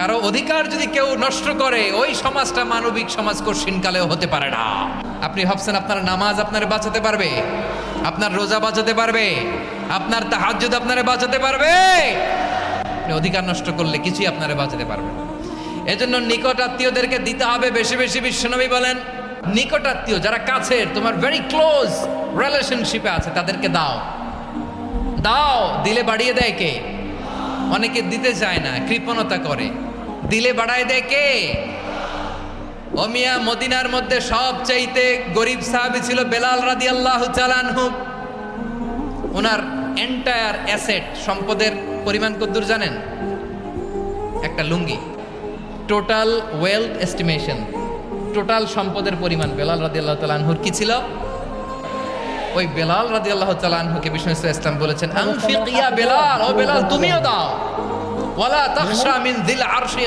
কারো অধিকার যদি কেউ নষ্ট করে, ওই সমাজটা মানবিক সমাজ কঠিনকালেও হতে পারে না। আপনি ভাবছেন আপনার নামাজ আপনারে বাঁচাতে পারবে, আপনার রোজা বাঁচাতে পারবে, আপনার তাহাজ্জুদ আপনারে বাঁচাতে পারবে? আপনি অধিকার নষ্ট করলে কিছুই আপনারে বাঁচাতে পারবে না। এজন্য নিকট আত্মীয়দেরকে দিতে হবে বেশি বেশি। বিশ্বনবী বলেন, নিকট আত্মীয় যারা কাছের, তোমার ভেরি ক্লোজ রিলেশনশিপে আছে, তাদেরকে দাও। দাও, দিলে বাড়িয়ে দেয় কে? অনেকে দিতে চায় না, কৃপণতা করে। দিলে বাড়ায় দেয় কে? ও মিয়া, মদিনার মধ্যে সবচাইতে গরিব সাহাবী ছিল বেলাল রাদিয়াল্লাহু তাআলা আনহু। ওনার এন্টায়ার অ্যাসেট, সম্পদের পরিমাণ কতদূর জানেন? একটা লুঙ্গি। টোটাল ওয়েলথ এস্টিমেশন, টোটাল সম্পদের পরিমাণ বেলাল রাদিয়াল্লাহু তাআলা আনহুর কি ছিল? ওই বেলাল রাদিয়াল্লাহু তাআলা আনহুকে বিষ্ণু ইসলাম বলেছেন, আনফিক ইয়া বেলাল, ও বেলাল তুমিও দাও। ওয়ালা তাখশা মিন যিল আরশি